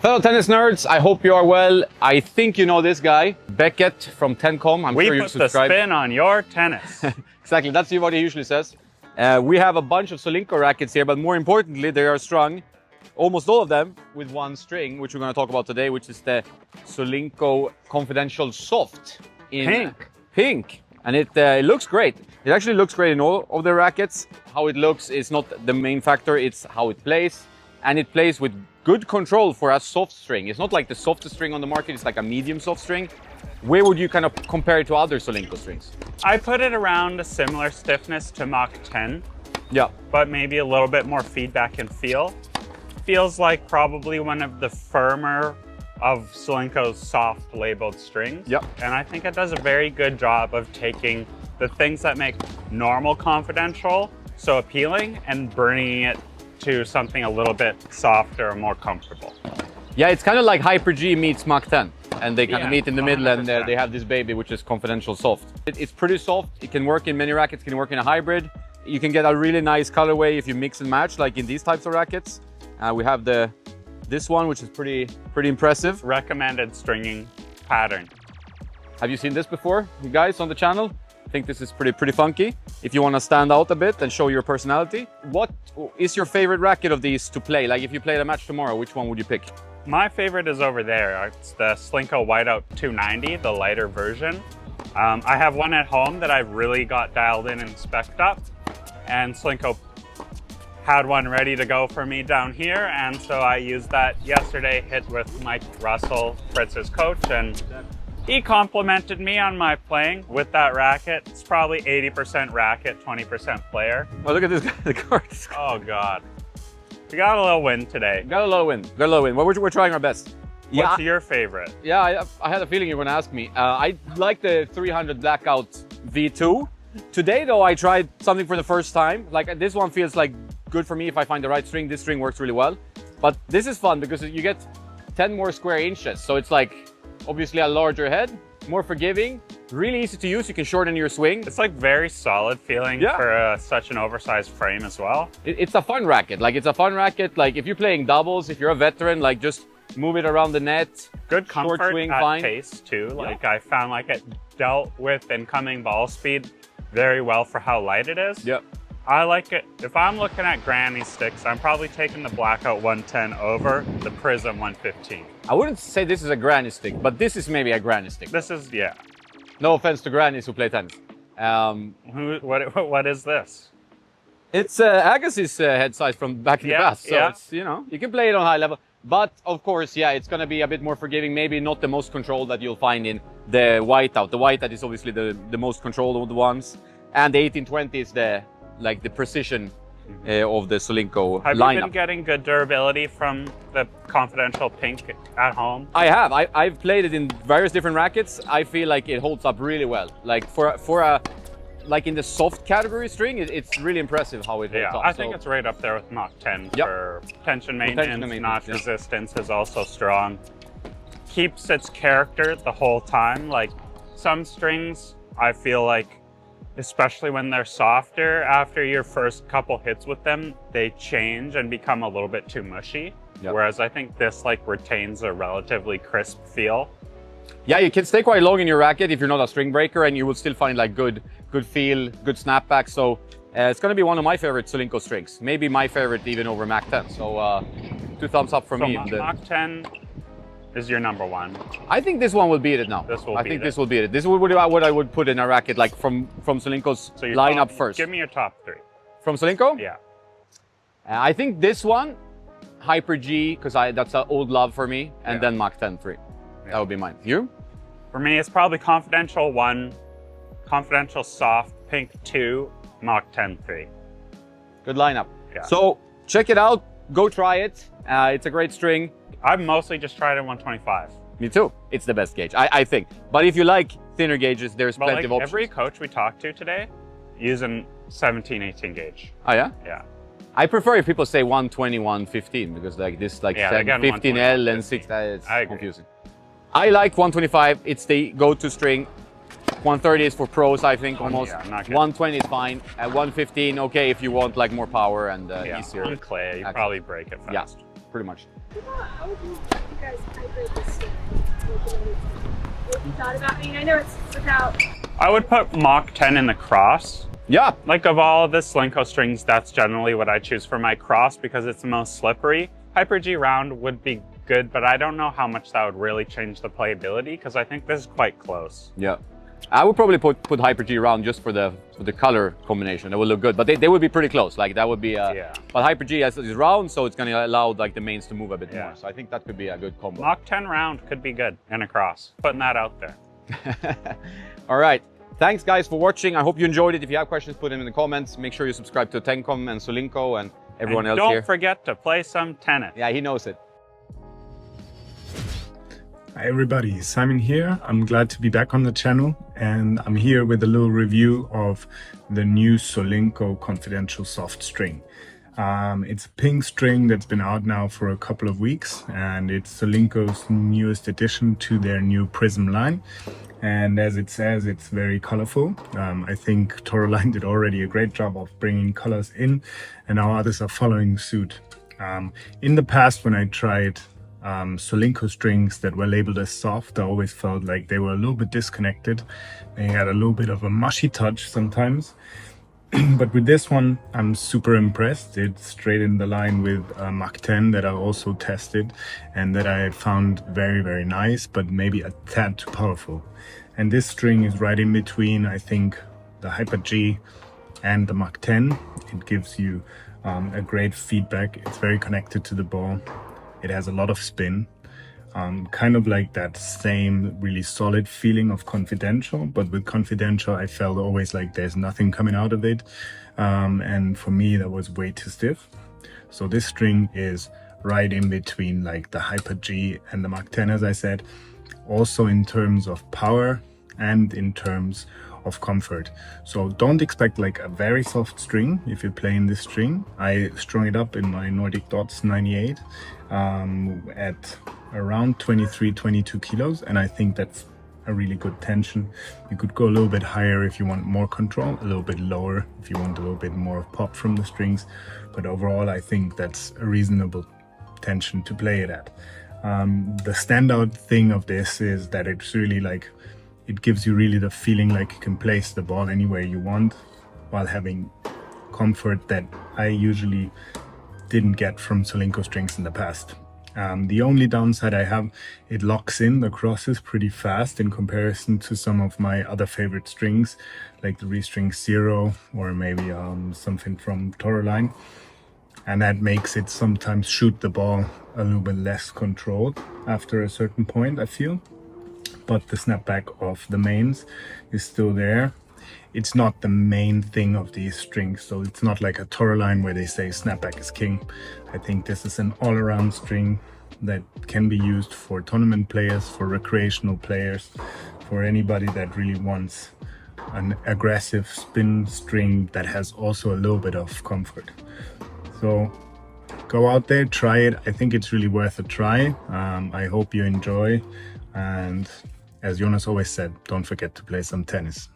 Fellow tennis nerds, I hope you are well. I think you know this guy, Beckett from Tencom. I'm sure you subscribe. We put the spin on your tennis. Exactly, that's what he usually says. We have a bunch of Solinco rackets here, but more importantly, they are strung, almost all of them, with one string, which we're going to talk about today, which is the Solinco Confidential Soft in pink. And it looks great. It actually looks great in all of the rackets. How it looks is not the main factor, it's how it plays. And it plays with good control for a soft string. It's not like the softest string on the market, it's like a medium soft string. Where would you kind of compare it to other Solinco strings? I put it around a similar stiffness to Mach 10. Yeah. But maybe a little bit more feedback and feel. Feels like probably one of the firmer of Solinco's soft labeled strings. Yep. And I think it does a very good job of taking the things that make normal Confidential so appealing and bringing it to something a little bit softer and more comfortable. Yeah, it's kind of like Hyper G meets Mach 10. And they kind of meet in the middle 100%. and they have this baby, which is Confidential Soft. It's pretty soft. It can work in many rackets, it can work in a hybrid. You can get a really nice colorway if you mix and match, like in these types of rackets. We have this one, which is pretty impressive. Recommended stringing pattern. Have you seen this before, you guys on the channel? I think this is pretty funky. If you want to stand out a bit and show your personality. What is your favorite racket of these to play? Like if you played a match tomorrow, which one would you pick? My favorite is over there. It's the Solinco Whiteout 290, the lighter version. I have one at home that I've really got dialed in and spec'd up. And Solinco had one ready to go for me down here. And so I used that yesterday, hit with Mike Russell, Fritz's coach, and he complimented me on my playing with that racket. It's probably 80% racket, 20% player. Oh, look at this guy, the cards. Oh God. We got a little win today. Got a little win. Well, we're trying our best. What's your favorite? Yeah, I had a feeling you were going to ask me. I like the 300 Blackout V2. Today, though, I tried something for the first time. Like this one feels like good for me if I find the right string. This string works really well. But this is fun because you get 10 more square inches. So it's like obviously a larger head, more forgiving, really easy to use. You can shorten your swing. It's like very solid feeling for such an oversized frame as well. It's a fun racket. Like it's a fun racket. Like if you're playing doubles, if you're a veteran, like just move it around the net. Good comfort short swing, at fine. pace too. Like I found like it dealt with incoming ball speed very well for how light it is. Yep. I like it. If I'm looking at granny sticks, I'm probably taking the Blackout 110 over the Prism 115. I wouldn't say this is a granny stick, but this is maybe a granny stick. This is, yeah. No offense to grannies who play tennis. What is this? It's Agassi's head size from back in the past. So it's, you know, you can play it on high level. But of course, yeah, it's going to be a bit more forgiving. Maybe not the most control that you'll find in the Whiteout. The Whiteout is obviously the most controlled of the ones. And the 1820 is the precision of the Solinco Have lineup. you been getting good durability from the Confidential pink at home? I have. I've played it in various different rackets. I feel like it holds up really well. Like for a like in the soft category string, it's really impressive how it holds up. I think it's right up there with Mach 10 for tension maintenance, notch resistance is also strong. Keeps its character the whole time. Like some strings, I feel like, especially when they're softer, after your first couple hits with them, they change and become a little bit too mushy. Yep. Whereas I think this like retains a relatively crisp feel. Yeah, you can stay quite long in your racket if you're not a string breaker, and you will still find like good feel, good snapback. So it's going to be one of my favorite Solinco strings. Maybe my favorite even over Mach 10. So 2 thumbs up from me. Mach 10 is your number one. I think this one will beat it now. This will beat it. This is what I would put in a racket like from Solinco's lineup first. Give me your top 3. From Solinco? Yeah. I think this one, Hyper G, because that's an old love for me, and then Mach 10 3. That would be mine. You? For me, it's probably Confidential 1, Confidential Soft, Pink 2, Mach 10 3. Good lineup. Yeah. So check it out. Go try it. It's a great string. I've mostly just tried it 125. Me too. It's the best gauge, I think. But if you like thinner gauges, there's plenty of options. Every coach we talked to today using 17, 18 gauge. Oh yeah? Yeah. I prefer if people say 120, 115 because like this, like 15L and 6, it's confusing. I like 125. It's the go-to string. 130 is for pros, I think, almost. Yeah, not good. 120 is fine. At 115, okay, if you want like more power and easier. On clay, you probably break it fast. Yeah. pretty much. How would you guys hydrate this string? Have you thought about? I mean, I know it's without. I would put Mach 10 in the cross. Yeah, Like of all the Solinco strings, that's generally what I choose for my cross because it's the most slippery. Hyper G round would be good, but I don't know how much that would really change the playability because I think this is quite close. yeah. I would probably put Hyper G around just for the color combination. It would look good, but they would be pretty close. Like that would be. Yeah. But Hyper G is round, so it's going to allow like the mains to move a bit Yeah. more. So I think that could be a good combo. Mach 10 round could be good in a cross. Putting that out there. All right. Thanks, guys, for watching. I hope you enjoyed it. If you have questions, put them in the comments. Make sure you subscribe to Tencom and Solinco and everyone And else here. don't forget to play some tennis. Yeah, he knows it. Hi everybody, Simon here. I'm glad to be back on the channel and I'm here with a little review of the new Solinco Confidential Soft String. It's a pink string that's been out now for a couple of weeks and it's Solinco's newest addition to their new Prism line. And as it says, it's very colorful. I think Toraline did already a great job of bringing colors in and now others are following suit. In the past when I tried Solinco strings that were labeled as soft, I always felt like they were a little bit disconnected. They had a little bit of a mushy touch sometimes. But with this one, I'm super impressed. It's straight in the line with Mach 10 that I also tested and that I found very, very nice, but maybe a tad too powerful. And this string is right in between, I think, the Hyper G and the Mach 10. It gives you a great feedback. It's very connected to the ball. It has a lot of spin, kind of like that same really solid feeling of Confidential, but with Confidential I felt always like there's nothing coming out of it, and for me that was way too stiff. So this string is right in between like the Hyper G and the Mach 10, as I said, also in terms of power and in terms of comfort. So don't expect like a very soft string if you're playing this string. I strung it up in my Nordic Dots 98 at around 23-22 kilos, and I think that's a really good tension. You could go a little bit higher if you want more control, a little bit lower if you want a little bit more pop from the strings, but overall I think that's a reasonable tension to play it at. The standout thing of this is that it's really like, it gives you really the feeling like you can place the ball anywhere you want while having comfort that I usually didn't get from Solinco strings in the past. The only downside I have, it locks in the crosses pretty fast in comparison to some of my other favorite strings, like the Restring Zero or maybe something from Toraline. And that makes it sometimes shoot the ball a little bit less controlled after a certain point, I feel. But the snapback of the mains is still there. It's not the main thing of these strings, so it's not like a Toraline where they say snapback is king. I think this is an all-around string that can be used for tournament players, for recreational players, for anybody that really wants an aggressive spin string that has also a little bit of comfort. So go out there, try it. I think it's really worth a try. I hope you enjoy, and as Jonas always said, don't forget to play some tennis.